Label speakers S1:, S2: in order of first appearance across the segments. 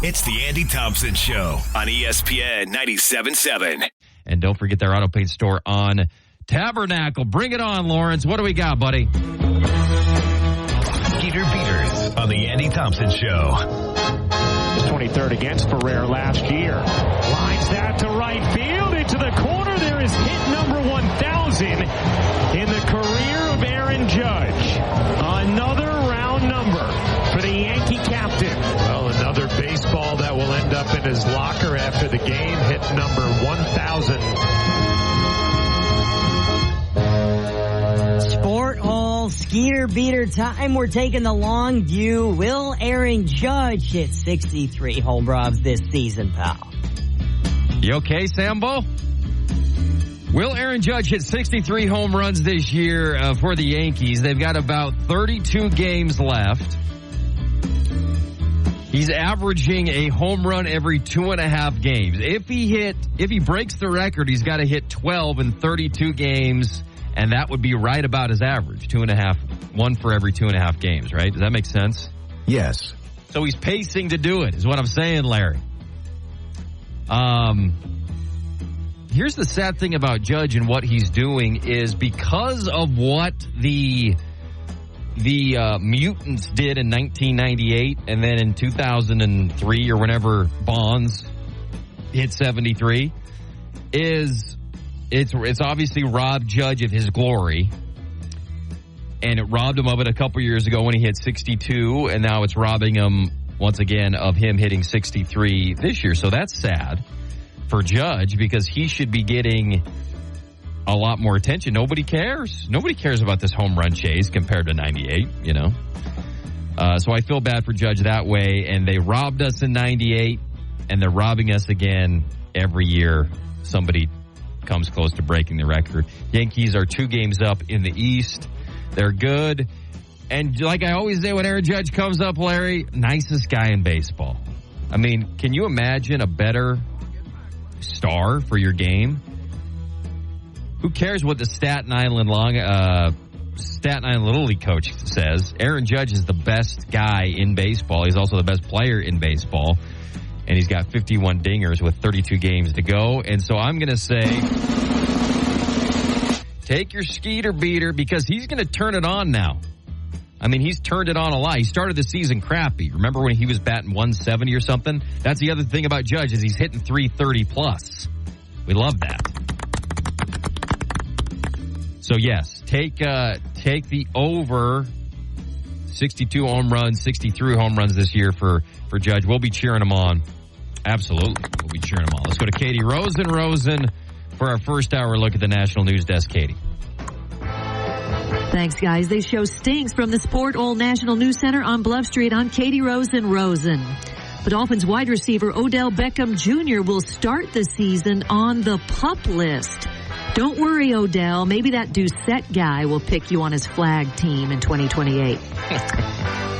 S1: It's the Andy Thompson Show on ESPN 97.7.
S2: And don't forget their auto paint store on Tabernacle. Bring it on, Lawrence. What do we got, buddy?
S1: Skeeter Beaters on the Andy Thompson Show.
S3: 23rd against Ferrer last year. Lines that to right field into the corner. There is hit number 1,000 in the career of Aaron Judge. Another round number for the Yankee captain.
S4: Well, another baseball that will end up in his locker after the game. Hit number 1,000.
S5: Sport Hall Skeeter Beater time. We're taking the long view. Will Aaron Judge hit 63 home runs this season, pal?
S2: You okay, Sambo? Will Aaron Judge hit 63 home runs this year for the Yankees? They've got about 32 games left. He's averaging a home run every 2.5 games. If he breaks the record, he's got to hit 12 in 32 games. And that would be right about his average, 2.5, one for every 2.5 games, right? Does that make sense?
S1: Yes.
S2: So he's pacing to do it, is what I'm saying, Larry. Here's the sad thing about Judge and what he's doing is because of what the Mutants did in 1998 and then in 2003 or whenever Bonds hit 73 is... It's obviously robbed Judge of his glory, and it robbed him of it a couple years ago when he hit 62, and now it's robbing him once again of him hitting 63 this year. So that's sad for Judge because he should be getting a lot more attention. Nobody cares. Nobody cares about this home run chase compared to 98, you know. So I feel bad for Judge that way, and they robbed us in 98, and they're robbing us again every year. Somebody comes close to breaking the record. Yankees are 2 games up in the East. They're good. And like I always say when Aaron Judge comes up, Larry, nicest guy in baseball. I mean, can you imagine a better star for your game? Who cares what the Staten Island Little League coach says? Aaron Judge is the best guy in baseball. He's also the best player in baseball. And he's got 51 dingers with 32 games to go. And so I'm going to say, take your Skeeter Beater because he's going to turn it on now. I mean, he's turned it on a lot. He started the season crappy. Remember when he was batting 170 or something? That's the other thing about Judge is he's hitting 330 plus. We love that. So, yes, take the over 62 home runs, 63 home runs this year for Judge. We'll be cheering him on. Absolutely. We'll be cheering him on. Let's go to Katie Rosen for our first hour look at the National News Desk. Katie.
S6: Thanks, guys. This show stinks from the Sport Old National News Center on Bluff Street. I'm Katie Rosen. The Dolphins wide receiver Odell Beckham Jr. will start the season on the PUP list. Don't worry, Odell. Maybe that Doucette guy will pick you on his flag team in 2028.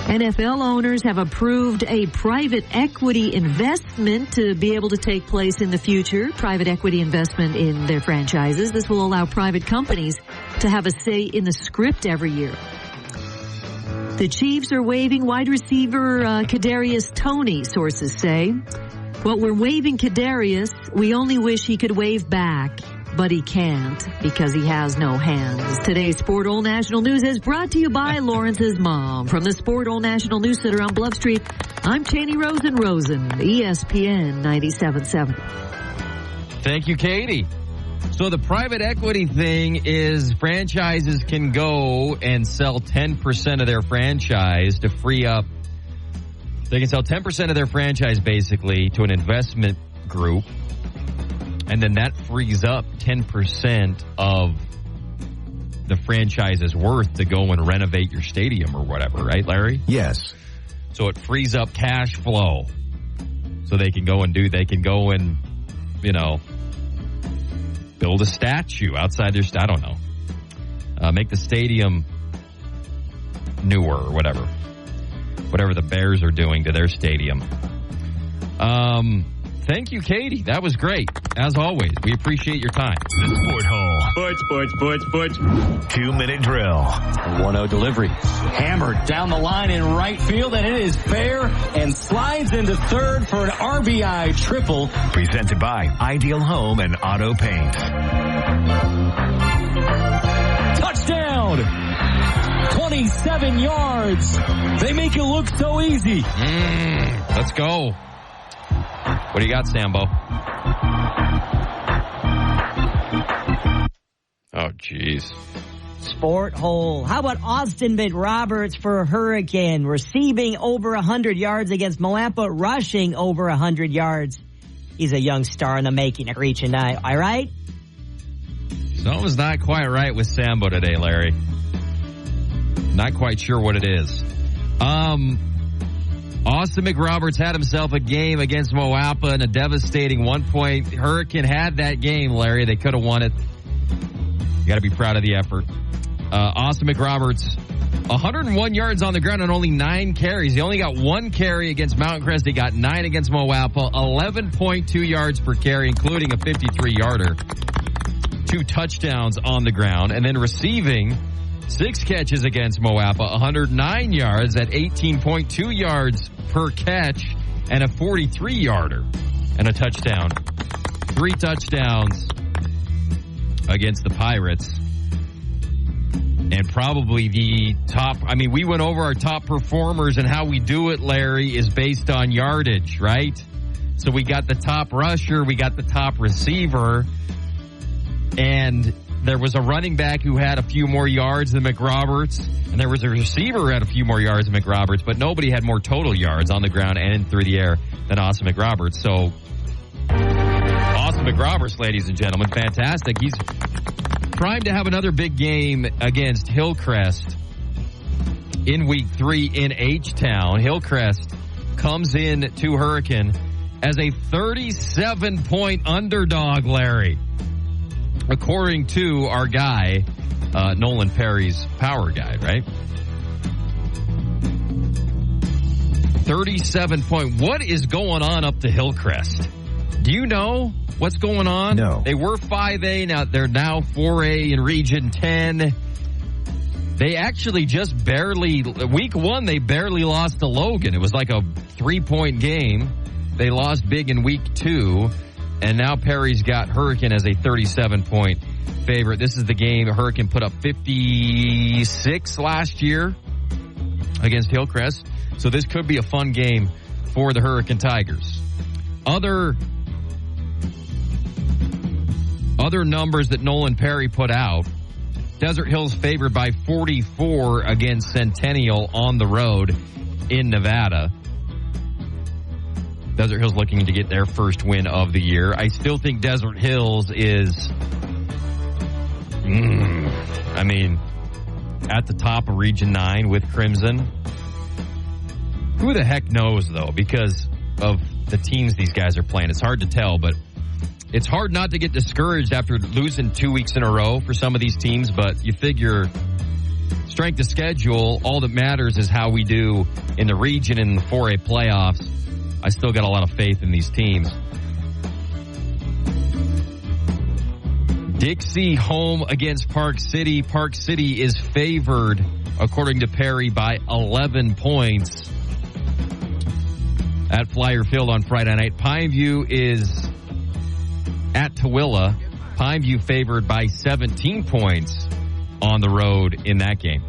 S6: NFL owners have approved a private equity investment to be able to take place in the future. Private equity investment in their franchises. This will allow private companies to have a say in the script every year. The Chiefs are waiving wide receiver Kadarius Toney, sources say. Well, we're waiving Kadarius. We only wish he could wave back. But he can't because he has no hands. Today's Sport Old National News is brought to you by Lawrence's mom. From the Sport Old National News Center on Bluff Street, I'm Cheney Rosen, ESPN 97.7.
S2: Thank you, Katie. So the private equity thing is franchises can go and sell 10% of their franchise to free up. They can sell 10% of their franchise basically to an investment group. And then that frees up 10% of the franchise's worth to go and renovate your stadium or whatever, right, Larry?
S1: Yes.
S2: So it frees up cash flow. So they can go and, you know, build a statue outside their, I don't know. Make the stadium newer or whatever. Whatever the Bears are doing to their stadium. Thank you, Katie. That was great. As always, we appreciate your time.
S1: The Sport Hole Sports. 2-minute drill.
S7: 1-0 delivery. Hammered down the line in right field, and it is fair and slides into third for an RBI triple.
S1: Presented by Ideal Home and Auto Paint.
S7: Touchdown! 27 yards. They make it look so easy.
S2: Let's go. What do you got, Sambo? Oh, jeez.
S5: Sport hole. How about Austin McRoberts for Hurricane? Receiving over 100 yards against Moampa, rushing over 100 yards. He's a young star in the making at Reach and Night. All right?
S2: Something's not quite right with Sambo today, Larry. Not quite sure what it is. Austin McRoberts had himself a game against Moampa in a devastating 1-point. Hurricane had that game, Larry. They could have won it. You got to be proud of the effort. Austin McRoberts, 101 yards on the ground and only 9 carries. He only got 1 carry against Mountain Crest. He got 9 against Moampa, 11.2 yards per carry, including a 53-yarder. 2 touchdowns on the ground. And then receiving 6 catches against Moampa, 109 yards at 18.2 yards per catch and a 43-yarder and a touchdown. 3 touchdowns against the Pirates. And probably the top, we went over our top performers, and how we do it, Larry, is based on yardage, right? So we got the top rusher, we got the top receiver, and there was a running back who had a few more yards than McRoberts, and there was a receiver who had a few more yards than McRoberts, but nobody had more total yards on the ground and through the air than Austin McRoberts. So Austin McRoberts, ladies and gentlemen, fantastic. He's primed to have another big game against Hillcrest in Week 3 in H-Town. Hillcrest comes in to Hurricane as a 37-point underdog, Larry, according to our guy, Nolan Perry's power guide, right? 37-point. What is going on up to Hillcrest? Do you know what's going on?
S8: No.
S2: They were 5A. Now they're now 4A in Region 10. They actually just barely, Week 1, they barely lost to Logan. It was like a 3-point game. They lost big in Week 2. And now Perry's got Hurricane as a 37-point favorite. This is the game Hurricane put up 56 last year against Hillcrest. So this could be a fun game for the Hurricane Tigers. Other numbers that Nolan Perry put out. Desert Hills favored by 44 against Centennial on the road in Nevada. Desert Hills looking to get their first win of the year. I still think Desert Hills is, at the top of Region 9 with Crimson. Who the heck knows, though, because of the teams these guys are playing. It's hard to tell, but it's hard not to get discouraged after losing 2 weeks in a row for some of these teams, but you figure strength of schedule, all that matters is how we do in the region and in the 4A playoffs. I still got a lot of faith in these teams. Dixie home against Park City. Park City is favored, according to Perry, by 11 points at Flyer Field on Friday night. Pineview is at Tooele. Pineview favored by 17 points on the road in that game.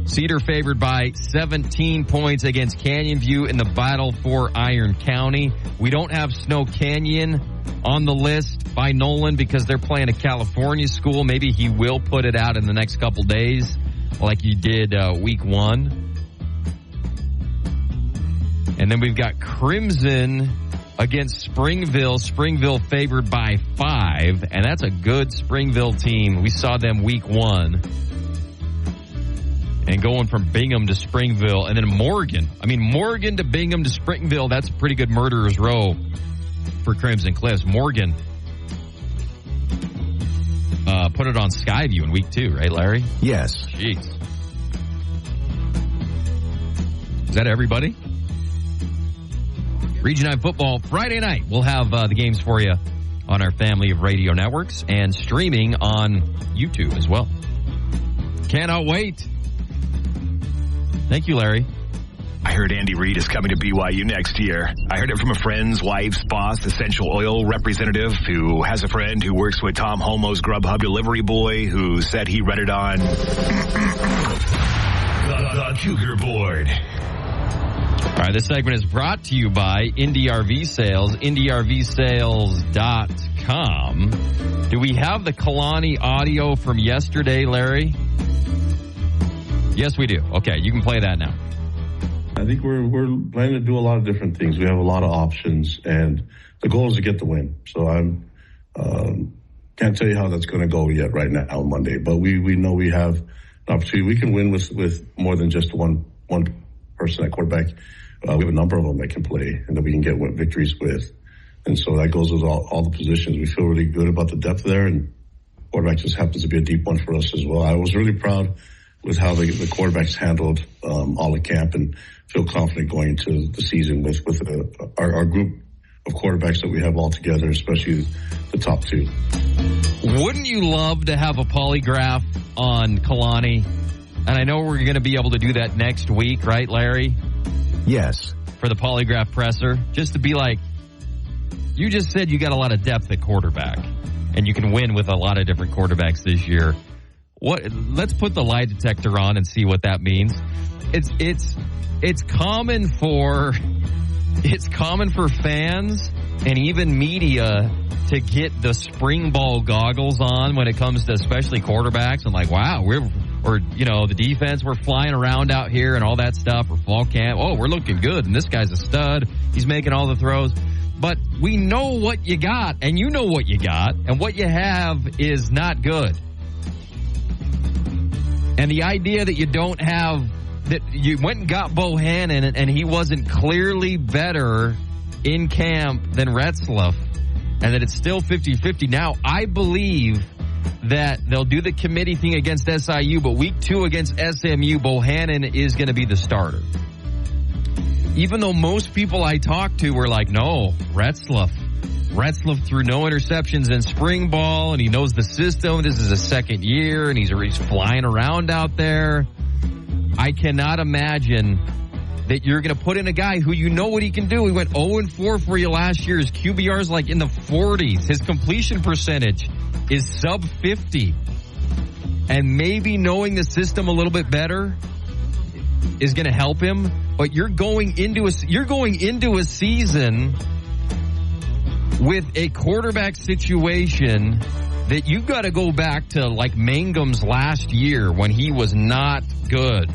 S2: Cedar favored by 17 points against Canyon View in the battle for Iron County. We don't have Snow Canyon on the list by Nolan because they're playing a California school. Maybe he will put it out in the next couple days like he did Week 1. And then we've got Crimson against Springville. Springville favored by 5, and that's a good Springville team. We saw them Week 1. And going from Bingham to Springville, and then Morgan. Morgan to Bingham to Springville, that's a pretty good murderer's row for Crimson Cliffs. Morgan put it on Skyview in Week 2, right, Larry?
S8: Yes.
S2: Jeez. Is that everybody? Region 9 football Friday night. We'll have the games for you on our family of radio networks and streaming on YouTube as well. Cannot wait. Thank you, Larry.
S1: I heard Andy Reid is coming to BYU next year. I heard it from a friend's wife's boss, Essential Oil representative, who has a friend who works with Tom Homo's Grubhub delivery boy, who said he read it on the Cougar Board.
S2: All right, this segment is brought to you by Indy RV Sales, IndyRVSales.com. Do we have the Kalani audio from yesterday, Larry? Yes, we do. Okay, you can play that now.
S8: I think we're planning to do a lot of different things. We have a lot of options, and the goal is to get the win. So I'm can't tell you how that's going to go yet right now on Monday, but we know we have an opportunity. We can win with more than just one person at quarterback. We have a number of them that can play and that we can get victories with. And so that goes with all the positions. We feel really good about the depth there, and quarterback just happens to be a deep one for us as well. I was really proud with how the quarterbacks handled all the camp, and feel confident going into the season with our group of quarterbacks that we have all together, especially the top two.
S2: Wouldn't you love to have a polygraph on Kalani? And I know we're going to be able to do that next week, right, Larry?
S9: Yes.
S2: For the polygraph presser, just to be like, you just said you got a lot of depth at quarterback, and you can win with a lot of different quarterbacks this year. Let's put the lie detector on and see what that means. It's common for fans and even media to get the spring ball goggles on when it comes to especially quarterbacks, and like, wow, the defense, we're flying around out here and all that stuff, or fall camp. Oh, we're looking good, and this guy's a stud. He's making all the throws. But we know what you got, and you know what you got, and what you have is not good. And the idea that you don't have, that you went and got Bohannon and he wasn't clearly better in camp than Retzlaff, and that it's still 50-50. Now, I believe that they'll do the committee thing against SIU, but week 2 against SMU, Bohannon is going to be the starter. Even though most people I talk to were like, no, Retzlaff threw no interceptions in spring ball, and he knows the system. This is his second year, and he's flying around out there. I cannot imagine that you're going to put in a guy who you know what he can do. He went 0-4 for you last year. His QBR is like in the 40s. His completion percentage is sub 50. And maybe knowing the system a little bit better is going to help him. But you're going into a season with a quarterback situation that you've got to go back to like Mangum's last year when he was not good.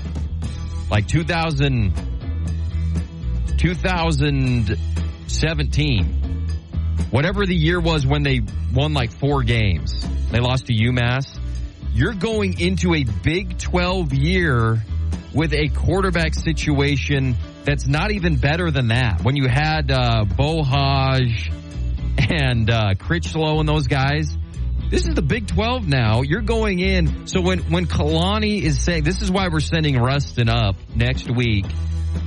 S2: Like 2017. Whatever the year was when they won like 4 games. They lost to UMass. You're going into a Big 12 year with a quarterback situation that's not even better than that. When you had Bohaj and Critchlow and those guys, this is the Big 12 now. You're going in. So when Kalani is saying, this is why we're sending Rustin up next week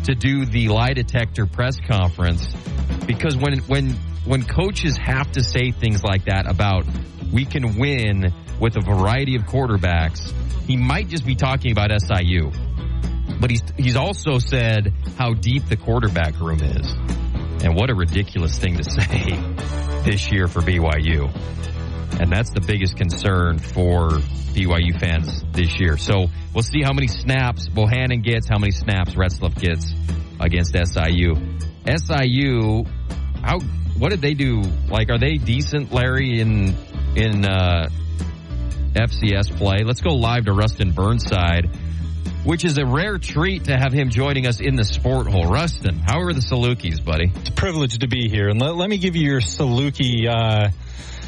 S2: to do the lie detector press conference, because when coaches have to say things like that about we can win with a variety of quarterbacks, he might just be talking about SIU. But he's also said how deep the quarterback room is. And what a ridiculous thing to say this year for BYU. And that's the biggest concern for BYU fans this year. So we'll see how many snaps Bohannon gets, how many snaps Retzlaff gets against SIU. SIU, what did they do? Like, are they decent, Larry, in FCS play? Let's go live to Rustin Burnside, which is a rare treat to have him joining us in the sport hole. Rustin, how are the Salukis, buddy?
S10: It's a privilege to be here. And let me give you your Saluki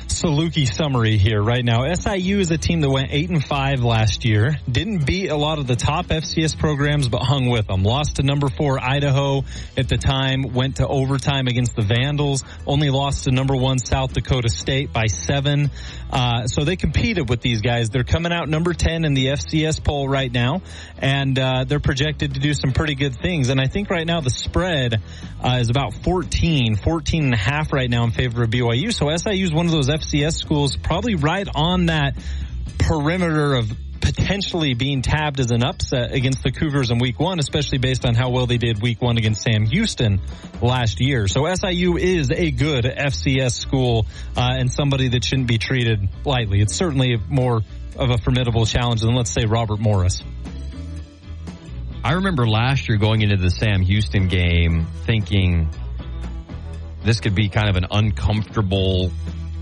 S9: Saluki summary here right now. SIU is a team that went 8-5 last year. Didn't beat a lot of the top FCS programs, but hung with them. Lost to number 4 Idaho at the time. Went to overtime against the Vandals. Only lost to number 1 South Dakota State by 7. So they competed with these guys. They're coming out number 10 in the FCS poll right now, and they're projected to do some pretty good things. And I think right now the spread is about 14.5 right now in favor of BYU. So SIU is one of those FCS schools probably right on that perimeter of potentially being tabbed as an upset against the Cougars in week 1, especially based on how well they did week 1 against Sam Houston last year. So SIU is a good FCS school and somebody that shouldn't be treated lightly. It's certainly more of a formidable challenge than, let's say, Robert Morris.
S2: I remember last year going into the Sam Houston game thinking this could be kind of an uncomfortable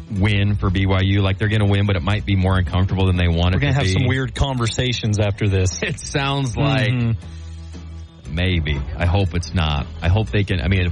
S2: win for BYU. Like they're going to win, but it might be more uncomfortable than they want it to be.
S9: We're going to have some weird conversations after this.
S2: It sounds like maybe. I hope it's not. I hope they can. I mean,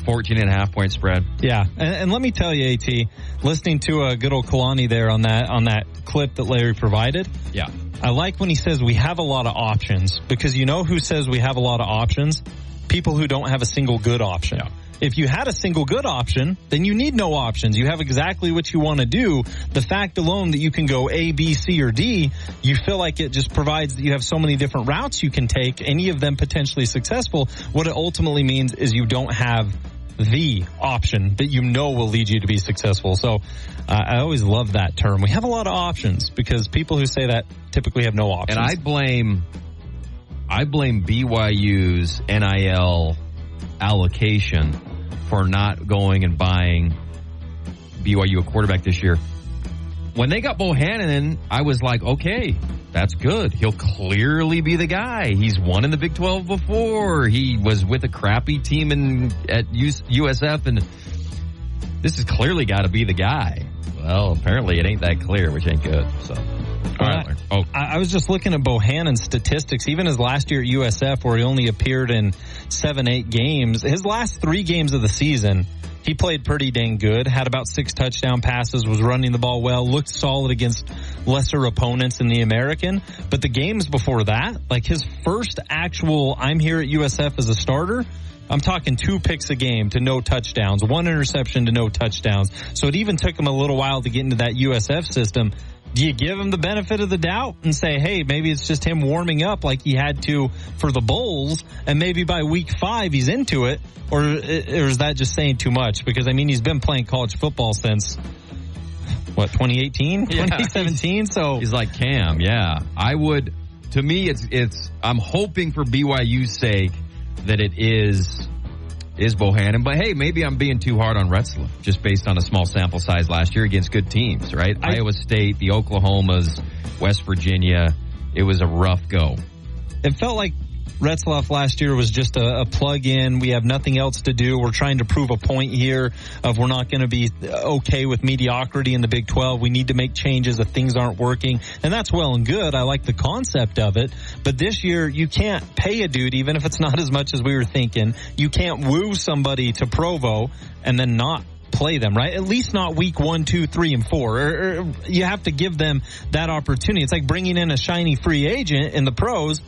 S2: 14.5 point spread.
S9: Yeah. And let me tell you, AT, listening to a good old Kalani there on that clip that Larry provided.
S2: Yeah.
S9: I like when he says we have a lot of options, because you know who says we have a lot of options? People who don't have a single good option. Yeah. If you had a single good option, then you need no options. You have exactly what you want to do. The fact alone that you can go A, B, C, or D, you feel like it just provides that you have so many different routes you can take, any of them potentially successful. What it ultimately means is you don't have the option that you know will lead you to be successful. So I always love that term. We have a lot of options, because people who say that typically have no options.
S2: And I blame BYU's NIL allocation for not going and buying BYU a quarterback this year. When they got Bohannon, I was like, okay, that's good. He'll clearly be the guy. He's won in the Big 12 before. He was with a crappy team at USF, and this has clearly got to be the guy. Well, apparently it ain't that clear, which ain't good. So,
S9: I was just looking at Bohannon's statistics, even his last year at USF, where he only appeared in 7-8 games. His last 3 games of the season, he played pretty dang good, had about 6 touchdown passes, was running the ball well, looked solid against lesser opponents in the American. But the games before that, like his first actual, I'm here at USF as a starter, I'm talking 2 picks a game to no touchdowns, 1 interception to no touchdowns. So it even took him a little while to get into that USF system. Do you give him the benefit of the doubt and say, hey, maybe it's just him warming up like he had to for the Bowls, and maybe by week 5 he's into it? Or is that just saying too much? Because, I mean, he's been playing college football since, 2018? 2017? So
S2: he's like Cam, yeah. To me, I'm hoping for BYU's sake that it is Bohannon. But hey, maybe I'm being too hard on Retzlaff just based on a small sample size last year against good teams, right? Iowa State, the Oklahomas, West Virginia. It was a rough go.
S9: It felt like Retzlaff last year was just a plug-in. We have nothing else to do. We're trying to prove a point here of we're not going to be okay with mediocrity in the Big 12. We need to make changes if things aren't working. And that's well and good. I like the concept of it. But this year, you can't pay a dude, even if it's not as much as we were thinking. You can't woo somebody to Provo and then not play them, right? At least not week 1, 2, 3, and 4. Or you have to give them that opportunity. It's like bringing in a shiny free agent in the pros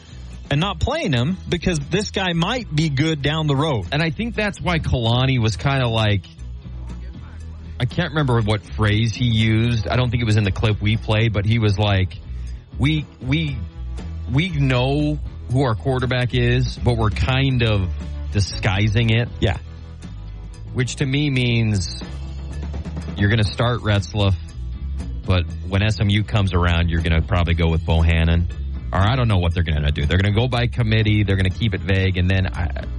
S9: and not playing him, because this guy might be good down the road.
S2: And I think that's why Kalani was kind of like, I can't remember what phrase he used. I don't think it was in the clip we played, but he was like, we know who our quarterback is, but we're kind of disguising it.
S9: Yeah.
S2: Which to me means you're going to start Retzlaff, but when SMU comes around, you're going to probably go with Bohannon. Or I don't know what they're going to do. They're going to go by committee. They're going to keep it vague. And then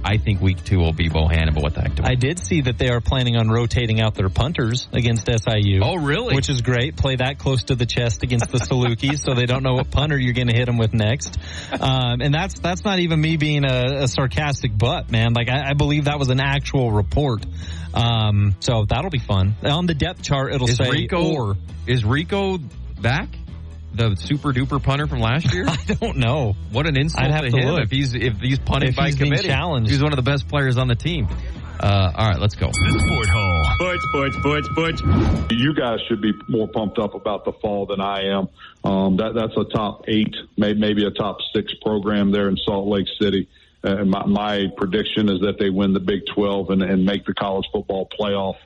S2: I think week 2 will be Bohannon, but what the heck do we?
S9: I did see that they are planning on rotating out their punters against SIU.
S2: Oh, really?
S9: Which is great. Play that close to the chest against the Salukis so they don't know what punter you're going to hit them with next. And that's not even me being a sarcastic butt, man. Like, I believe that was an actual report. So that'll be fun. On the depth chart, it'll say
S2: Is Rico back? The super duper punter from last year?
S9: I don't know.
S2: What an insult
S9: I'd have
S2: to
S9: to
S2: him
S9: look.
S2: if he's punted by committee.
S9: Challenged.
S2: He's one of the best players on the team. All right, let's go.
S1: The Sport Hole.
S10: Sports. You guys should be more pumped up about the fall than I am. That's a top 8, maybe a top 6 program there in Salt Lake City. My prediction is that they win the Big 12 and make the college football playoff.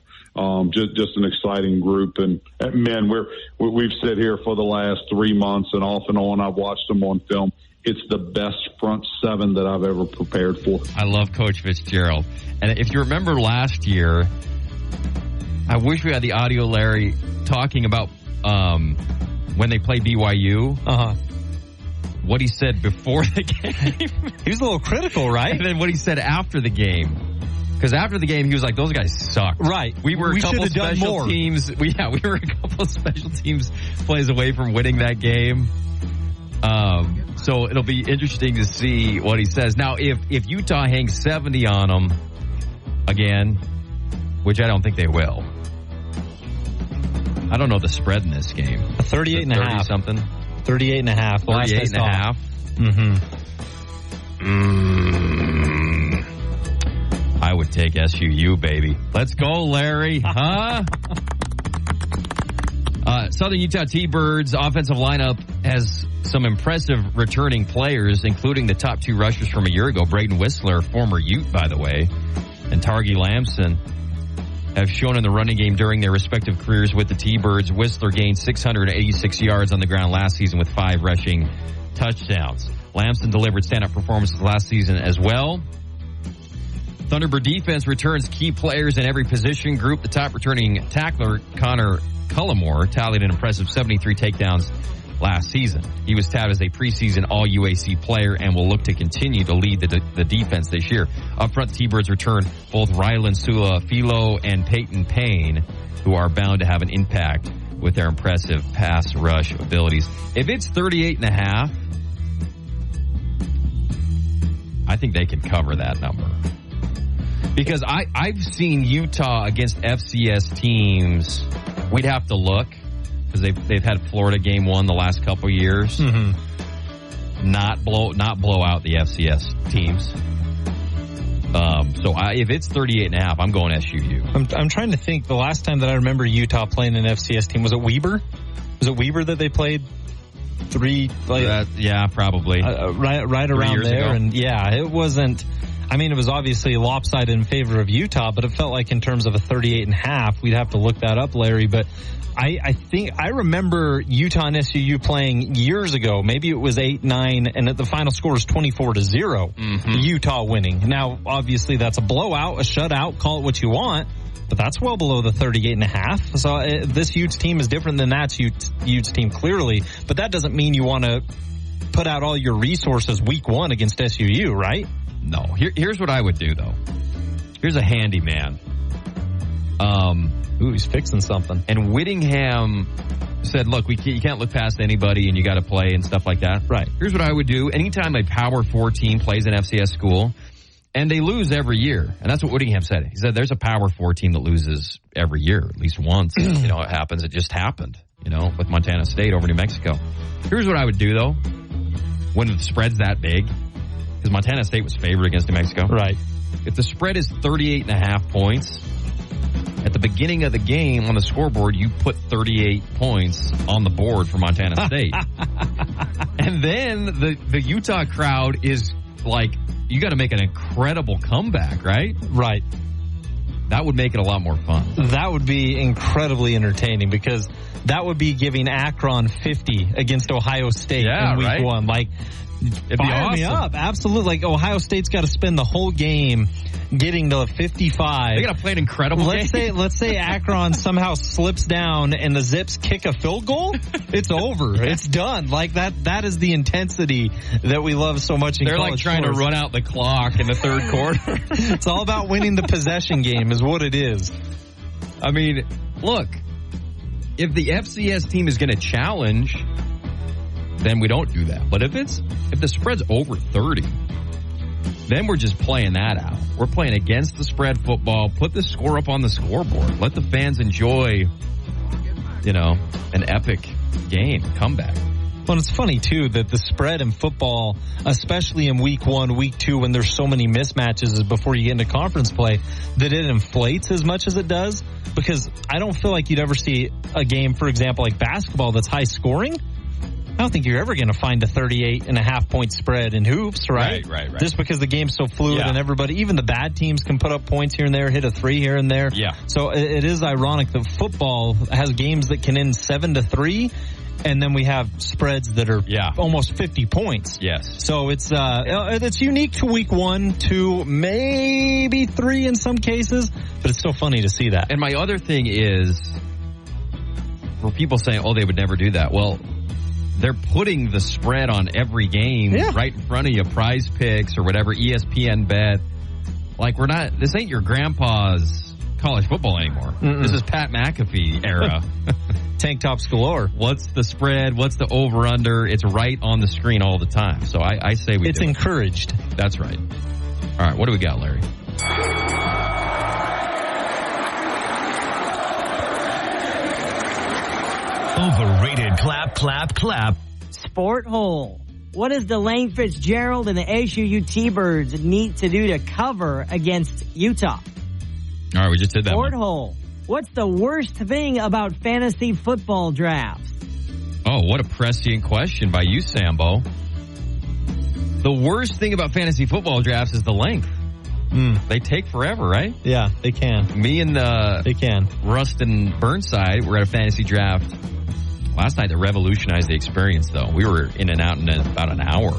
S10: Just an exciting group. And man, we've sit here for the last 3 months and off and on. I've watched them on film. It's the best front 7 that I've ever prepared for.
S2: I love Coach Fitzgerald. And if you remember last year, I wish we had the audio, Larry, talking about when they played BYU. What he said before the game.
S9: He was a little critical, right?
S2: And then what he said after the game. Because after the game, he was like, those guys suck.
S9: Right.
S2: We were a couple special teams. We were a couple of special teams plays away from winning that game. So it'll be interesting to see what he says. Now, if Utah hangs 70 on them again, which I don't think they will. I don't know the spread in this game.
S9: 38.5.
S2: Something.
S9: 38.5.
S2: 38.5. I would take SUU, baby. Let's go, Larry. Huh? Southern Utah T-Birds offensive lineup has some impressive returning players, including the top 2 rushers from a year ago, Braden Whistler, former Ute, by the way, and Targi Lamson, have shown in the running game during their respective careers with the T-Birds. Whistler gained 686 yards on the ground last season with 5 rushing touchdowns. Lamson delivered stand-up performances last season as well. Thunderbird defense returns key players in every position group. The top returning tackler, Connor Cullimore, tallied an impressive 73 takedowns last season. He was tabbed as a preseason All-UAC player and will look to continue to lead the defense this year. Up front, the T-Birds return both Rylan Sula-Filo and Peyton Payne, who are bound to have an impact with their impressive pass rush abilities. If it's 38.5, I think they can cover that number. Because I've seen Utah against FCS teams. We'd have to look because they've had Florida game 1 the last couple years. Not blow out the FCS teams. So if it's 38.5, I'm going SUU.
S9: I'm trying to think. The last time that I remember Utah playing an FCS team, was it Weber? Was it Weber that they played 3?
S2: Yeah, probably.
S9: Right around there. Ago. And yeah, it wasn't. I mean, it was obviously lopsided in favor of Utah, but it felt like in terms of a 38.5, we'd have to look that up, Larry. But I think I remember Utah and SUU playing years ago. Maybe it was 8-9, and the final score was 24-0. Utah winning. Now, obviously, that's a blowout, a shutout. Call it what you want, but that's well below the 38.5. So this Utes team is different than that Utes team, clearly. But that doesn't mean you want to put out all your resources week 1 against SUU, right?
S2: No. Here's what I would do, though. Here's a handyman.
S9: He's fixing something.
S2: And Whittingham said, look, you can't look past anybody and you got to play and stuff like that.
S9: Right.
S2: Here's what I would do. Anytime a Power 4 team plays an FCS school, and they lose every year, and that's what Whittingham said. He said there's a Power 4 team that loses every year, at least once. It happens. It just happened, with Montana State over New Mexico. Here's what I would do, though, when the spread's that big. Because Montana State was favored against New Mexico.
S9: Right.
S2: If the spread is 38.5 points, at the beginning of the game on the scoreboard, you put 38 points on the board for Montana State. And then the Utah crowd is like, you got to make an incredible comeback, right?
S9: Right.
S2: That would make it a lot more fun.
S9: That would be incredibly entertaining because that would be giving Akron 50 against Ohio State in week 1. Like,
S2: it'd be awesome.
S9: Me up. Absolutely. Like, Ohio State's got to spend the whole game getting to 55.
S2: They got to play an incredible game.
S9: Let's say Akron somehow slips down and the Zips kick a field goal. It's over. It's done. Like, that is the intensity that we love so much in college
S2: They're like trying to run out the clock in the third quarter.
S9: It's all about winning the possession game is what it is.
S2: I mean, look, if the FCS team is going to challenge, then we don't do that. But if the spread's over 30, then we're just playing that out. We're playing against the spread football. Put the score up on the scoreboard. Let the fans enjoy, an epic game, comeback.
S9: Well, it's funny, too, that the spread in football, especially in week 1, week 2, when there's so many mismatches before you get into conference play, that it inflates as much as it does. Because I don't feel like you'd ever see a game, for example, like basketball that's high scoring. I don't think you're ever going to find a 38.5-point spread in hoops, right?
S2: Right.
S9: Just because the game's so fluid and everybody, even the bad teams can put up points here and there, hit a 3 here and there.
S2: Yeah.
S9: So it is ironic that football has games that can end 7-3, and then we have spreads that are almost 50 points.
S2: Yes.
S9: So it's unique to week 1, 2, maybe 3 in some cases, but it's so funny to see that.
S2: And my other thing is, for people saying, they would never do that. Well, they're putting the spread on every game right in front of you, Prize Picks or whatever, ESPN Bet. Like, this ain't your grandpa's college football anymore. This is Pat McAfee era.
S9: Tank tops galore.
S2: What's the spread? What's the over-under? It's right on the screen all the time. So I say
S9: it's encouraged.
S2: That's right. All right, what do we got, Larry?
S1: Overrated clap.
S5: Sport hole. What does Delane Fitzgerald and the SUU T-Birds need to do to cover against Utah?
S2: All right, we just did that
S5: Sport
S2: one.
S5: hole. What's the worst thing about fantasy football drafts?
S2: Oh, what a prescient question by you, Sambo. The worst thing about fantasy football drafts is the length. They take forever, right?
S9: Yeah, they can.
S2: Me and
S9: they can.
S2: Rust and Burnside were at a fantasy draft last night that revolutionized the experience, though. We were in and out in about an hour,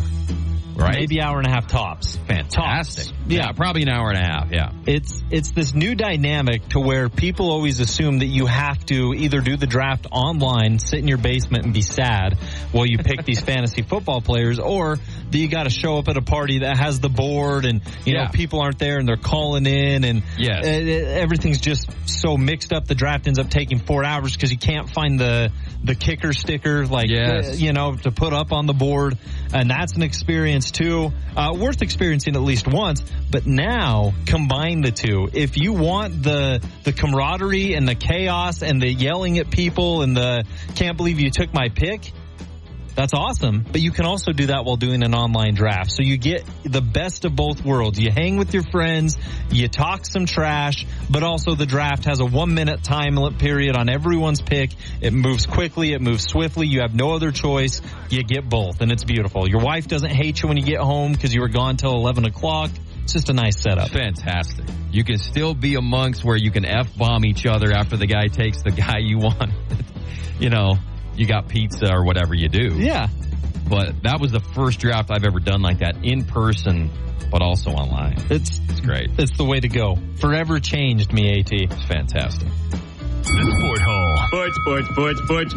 S2: right?
S9: Maybe hour and a half tops.
S2: Fantastic. Yeah, probably an hour and a half, yeah.
S9: It's this new dynamic to where people always assume that you have to either do the draft online, sit in your basement and be sad while you pick these fantasy football players, or that you got to show up at a party that has the board and, you know, people aren't there and they're calling in and everything's just so mixed up. The draft ends up taking 4 hours because you can't find the kicker sticker, to put up on the board. And that's an experience too, worth experiencing at least once. But now combine the two. If you want the camaraderie and the chaos and the yelling at people and the can't believe you took my pick, that's awesome. But you can also do that while doing an online draft. So you get the best of both worlds. You hang with your friends, you talk some trash, but also the draft has a 1-minute time limit period on everyone's pick. It moves quickly, it moves swiftly. You have no other choice. You get both, and it's beautiful. Your wife doesn't hate you when you get home because you were gone till 11 o'clock. It's just a nice setup.
S2: Fantastic. You can still be amongst where you can F-bomb each other after the guy takes the guy you want. You got pizza or whatever you do.
S9: Yeah.
S2: But that was the first draft I've ever done like that, in person, but also online.
S9: It's
S2: great.
S9: It's the way to go. Forever changed me, AT.
S2: It's fantastic.
S1: The Sport Hole.
S3: Sports.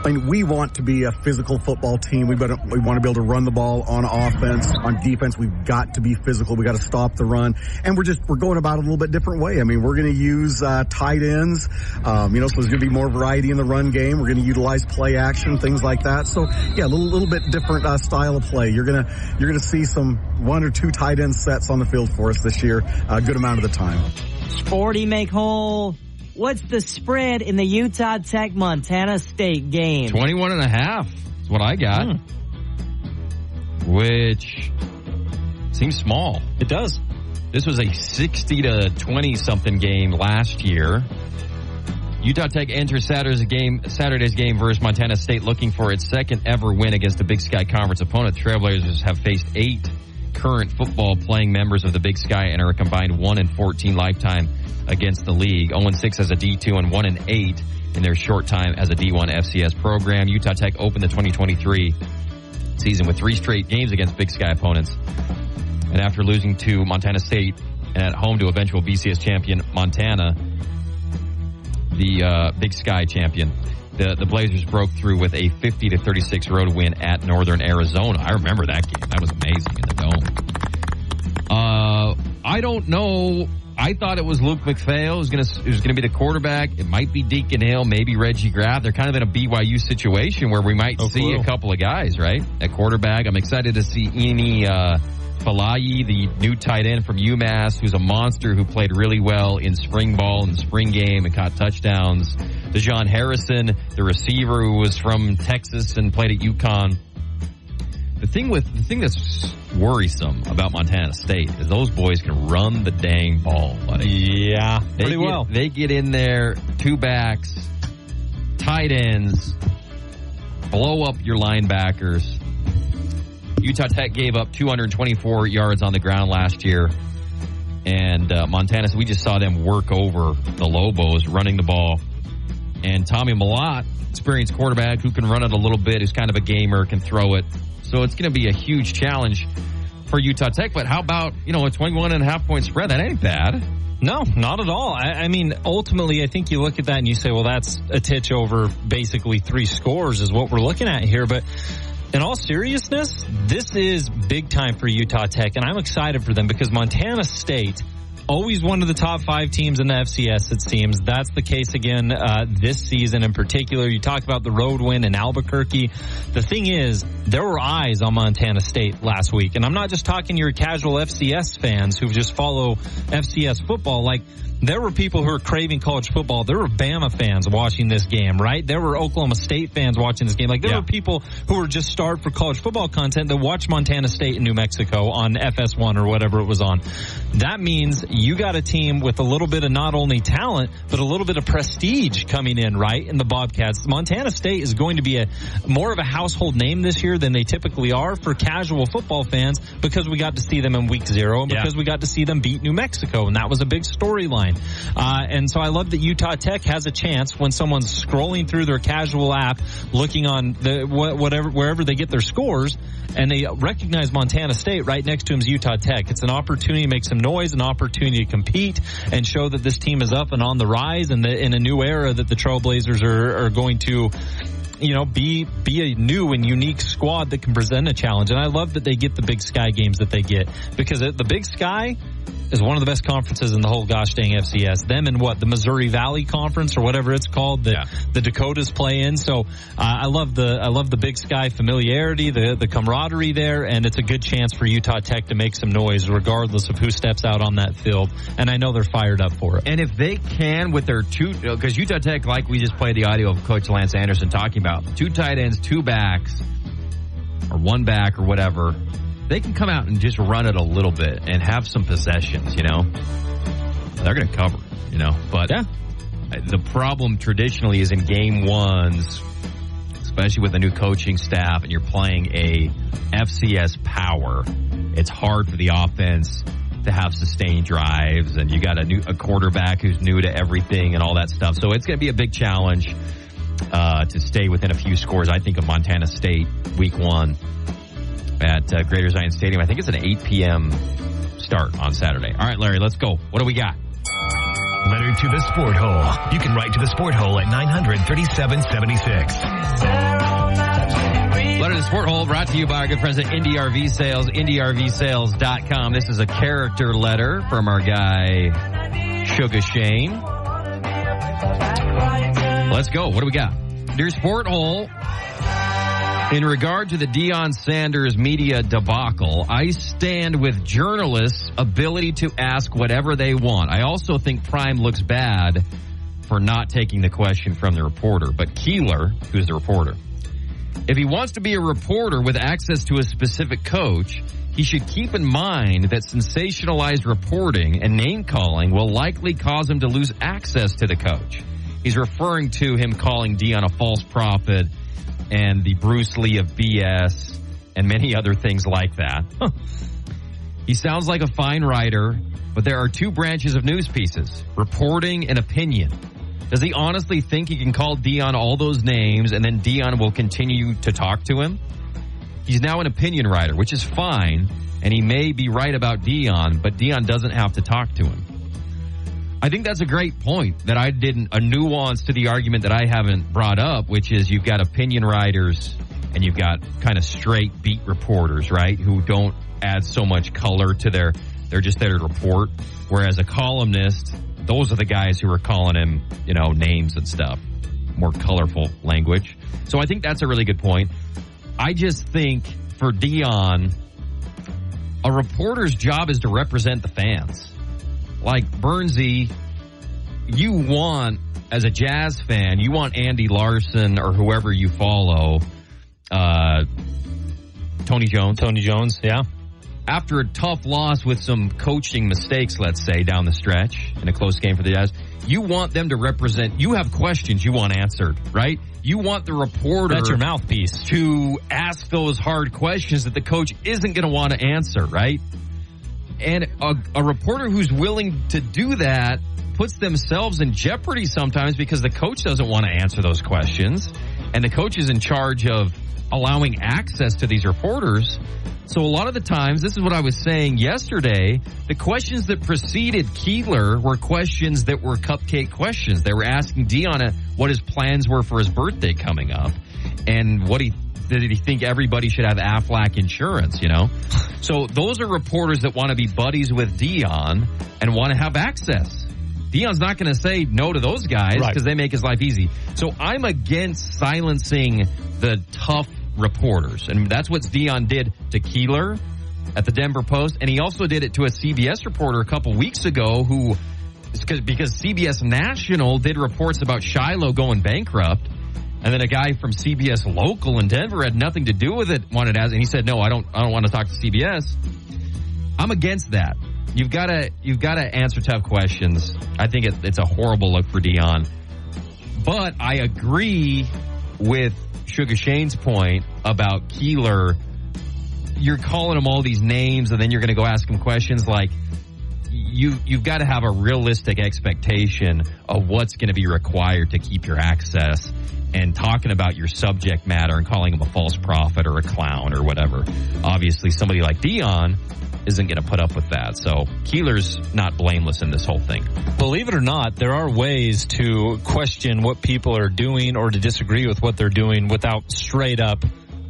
S11: I mean, we want to be a physical football team. We want to be able to run the ball on offense. On defense, we've got to be physical. We got to stop the run. And we're going about it a little bit different way. I mean, we're going to use tight ends. So there's going to be more variety in the run game. We're going to utilize play action, things like that. So yeah, a little bit different style of play. You're gonna see some 1 or 2 tight end sets on the field for us this year, a good amount of the time.
S5: Sporty make whole. What's the spread in the Utah Tech Montana State game?
S2: 21.5 is what I got. Which seems small.
S9: It does.
S2: This was a 60-20 something game last year. Utah Tech enters Saturday's game versus Montana State looking for its second ever win against the Big Sky Conference opponent. Trailblazers have faced 8 current football playing members of the Big Sky and are a combined 1-14 lifetime against the league. 0-6 as a D2 and 1-8 in their short time as a D1 FCS program. Utah Tech opened the 2023 season with 3 straight games against Big Sky opponents. And after losing to Montana State and at home to eventual BCS champion Montana, the Big Sky champion, the Blazers broke through with a 50-36 road win at Northern Arizona. I remember that game. That was amazing in the dome. I don't know. I thought it was Luke McPhail who's going to be the quarterback. It might be Deacon Hill, maybe Reggie Graff. They're kind of in a BYU situation where we might see a couple of guys, right, at quarterback. I'm excited to see any Falayi, the new tight end from UMass, who's a monster, who played really well in spring ball and spring game and caught touchdowns. DeJohn Harrison, the receiver who was from Texas and played at UConn. The thing that's worrisome about Montana State is those boys can run the dang ball, buddy.
S9: Yeah, pretty well.
S2: They get in there, two backs, tight ends, blow up your linebackers. Utah Tech gave up 224 yards on the ground last year. And Montana, we just saw them work over the Lobos running the ball. And Tommy Mellott, experienced quarterback who can run it a little bit, who's kind of a gamer, can throw it. So it's going to be a huge challenge for Utah Tech. But how about, a 21.5-point spread? That ain't bad.
S9: No, not at all. I mean, ultimately, I think you look at that and you say, well, that's a titch over basically 3 scores is what we're looking at here. But in all seriousness, this is big time for Utah Tech, and I'm excited for them because Montana State, always one of the top 5 teams in the FCS, it seems. That's the case again this season in particular. You talk about the road win in Albuquerque. The thing is, there were eyes on Montana State last week, and I'm not just talking your casual FCS fans who just follow FCS football. Like, there were people who are craving college football. There were Bama fans watching this game, right? There were Oklahoma State fans watching this game. Like, there were people who were just starved for college football content that watched Montana State and New Mexico on FS1 or whatever it was on. That means you got a team with a little bit of not only talent, but a little bit of prestige coming in, right, in the Bobcats. Montana State is going to be more of a household name this year than they typically are for casual football fans because we got to see them in week 0 and because we got to see them beat New Mexico, and that was a big storyline. And so I love that Utah Tech has a chance when someone's scrolling through their casual app, looking on wherever they get their scores, and they recognize Montana State right next to him is Utah Tech. It's an opportunity to make some noise, an opportunity to compete and show that this team is up and on the rise, and in a new era that the Trailblazers are going to be a new and unique squad that can present a challenge. And I love that they get the Big Sky games that they get, because the Big Sky is one of the best conferences in the whole gosh dang FCS. Them and the Missouri Valley Conference or whatever it's called that the Dakotas play in. So I love the Big Sky familiarity, the camaraderie there, and it's a good chance for Utah Tech to make some noise regardless of who steps out on that field. And I know they're fired up for it.
S2: And if they can with their because Utah Tech, like we just played the audio of Coach Lance Anderson talking about, 2 tight ends, 2 backs, or 1 back or whatever, they can come out and just run it a little bit and have some possessions, They're going to cover, But the problem traditionally is in game 1s, especially with a new coaching staff and you're playing a FCS power, it's hard for the offense to have sustained drives, and you got a quarterback who's new to everything and all that stuff. So it's going to be a big challenge to stay within a few scores, I think, of Montana State week 1. At Greater Zion Stadium. I think it's an 8 p.m. start on Saturday. All right, Larry, let's go. What do we got?
S1: Letter to the Sport Hole. You can write to the Sport Hole at 900-3776.
S2: Letter to the Sport Hole brought to you by our good friends at Indy RV Sales, IndyRVSales.com. This is a character letter from our guy, Sugar Shane. Let's go. What do we got? Dear Sport Hole, in regard to the Deion Sanders media debacle, I stand with journalists' ability to ask whatever they want. I also think Prime looks bad for not taking the question from the reporter. But Keeler, who's the reporter, if he wants to be a reporter with access to a specific coach, he should keep in mind that sensationalized reporting and name-calling will likely cause him to lose access to the coach. He's referring to him calling Deion a false prophet and the Bruce Lee of BS, and many other things like that. He sounds like a fine writer, but there are 2 branches of news pieces, reporting and opinion. Does he honestly think he can call Deion all those names and then Deion will continue to talk to him? He's now an opinion writer, which is fine, and he may be right about Deion, but Deion doesn't have to talk to him. I think that's a great point, that a nuance to the argument that I haven't brought up, which is you've got opinion writers and you've got kind of straight beat reporters, right, who don't add so much color to they're just there to report. Whereas a columnist, those are the guys who are calling him, names and stuff, more colorful language. So I think that's a really good point. I just think for Deion, a reporter's job is to represent the fans. Like Bernsey, you want, as a Jazz fan, you want Andy Larson or whoever you follow, Tony Jones, yeah. After a tough loss with some coaching mistakes, let's say, down the stretch in a close game for the Jazz, you want them to represent, you have questions you want answered, right? You want the reporter,
S9: that's your mouthpiece,
S2: to ask those hard questions that the coach isn't going to want to answer, right? And a reporter who's willing to do that puts themselves in jeopardy sometimes because the coach doesn't want to answer those questions. And the coach is in charge of allowing access to these reporters. So a lot of the times, this is what I was saying yesterday, the questions that preceded Keeler were questions that were cupcake questions. They were asking Deion what his plans were for his birthday coming up and did he think everybody should have Aflac insurance, you know? So those are reporters that want to be buddies with Deion and want to have access. Deion's not going to say no to those guys because they make his life easy. So I'm against silencing the tough reporters. And that's what Deion did to Keeler at the Denver Post. And he also did it to a CBS reporter a couple weeks ago because CBS National did reports about Shiloh going bankrupt. And then a guy from CBS Local in Denver had nothing to do with it, and he said, no, I don't want to talk to CBS. I'm against that. You've got to answer tough questions. I think it's a horrible look for Deion. But I agree with Sugar Shane's point about Keeler. You're calling him all these names, and then you're going to go ask him questions like, you've got to have a realistic expectation of what's going to be required to keep your access, and talking about your subject matter and calling him a false prophet or a clown or whatever. Obviously, somebody like Deion isn't going to put up with that. So Keeler's not blameless in this whole thing.
S9: Believe it or not, there are ways to question what people are doing or to disagree with what they're doing without straight up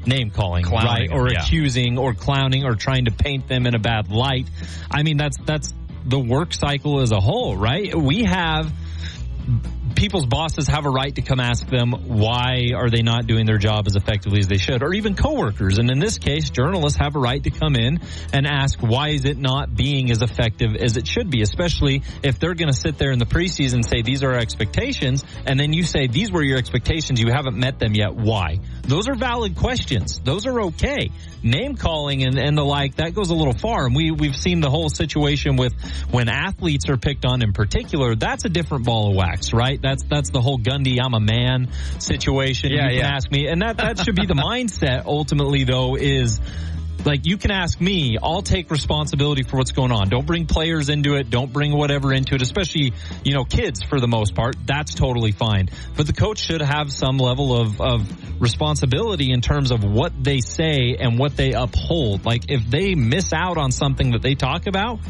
S9: name calling, right? Or accusing or clowning or trying to paint them in a bad light. I mean, that's the work cycle as a whole, right? We have people's bosses have a right to come ask them why are they not doing their job as effectively as they should, or even coworkers. And in this case, journalists have a right to come in and ask why is it not being as effective as it should be, especially if they're going to sit there in the preseason and say these are our expectations, and then you say these were your expectations, you haven't met them yet, why? Those are valid questions. Those are okay. Name calling and the like, that goes a little far. And we've seen the whole situation with when athletes are picked on in particular. That's a different ball of wax, right? That's the whole Gundy, I'm a man situation. You can ask me. And that should be the mindset ultimately, though, is like, you can ask me, I'll take responsibility for what's going on. Don't bring players into it. Don't bring whatever into it, especially, kids for the most part. That's totally fine. But the coach should have some level of responsibility in terms of what they say and what they uphold. Like, if they miss out on something that they talk about,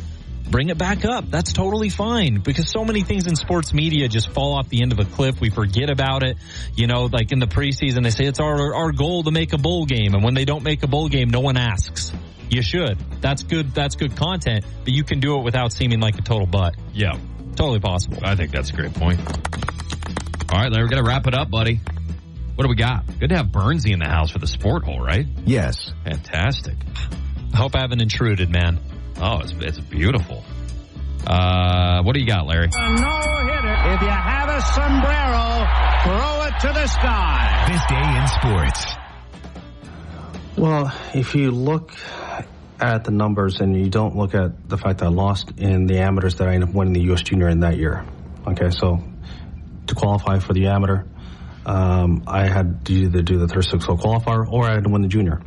S9: bring it back up. That's totally fine, because so many things in sports media just fall off the end of a cliff. We forget about it. Like in the preseason, they say it's our goal to make a bowl game. And when they don't make a bowl game, no one asks. You should. That's good content, but you can do it without seeming like a total butt.
S2: Yeah.
S9: Totally possible.
S2: I think that's a great point. All right, Larry, we're going to wrap it up, buddy. What do we got? Good to have Bernsey in the house for the sport hole, right?
S11: Yes.
S2: Fantastic.
S9: I hope I haven't intruded, man.
S2: Oh, it's beautiful. What do you got, Larry?
S12: A no-hitter. If you have a sombrero, throw it to the sky.
S1: This day in sports.
S13: Well, if you look at the numbers and you don't look at the fact that I lost in the amateurs, that I ended up winning the U.S. Junior in that year. Okay, so to qualify for the amateur, I had to either do the 36-hole qualifier or I had to win the junior.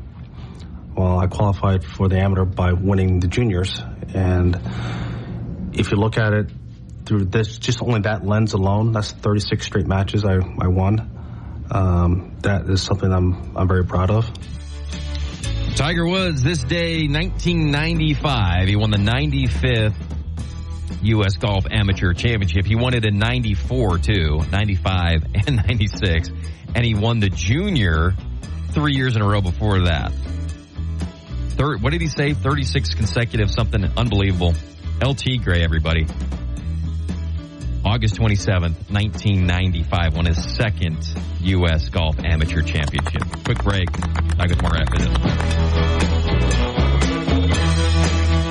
S13: Well, I qualified for the amateur by winning the juniors, and if you look at it through this, just only that lens alone, that's 36 straight matches I won. That is something I'm very proud of.
S2: Tiger Woods, this day, 1995, he won the 95th U.S. Golf Amateur Championship. He won it in 94, too, 95 and 96, and he won the junior 3 years in a row before that. What did he say? 36 consecutive, something unbelievable. LT Gray, everybody. August 27th, 1995, won his second U.S. Golf Amateur Championship. Quick break. Back with more after this.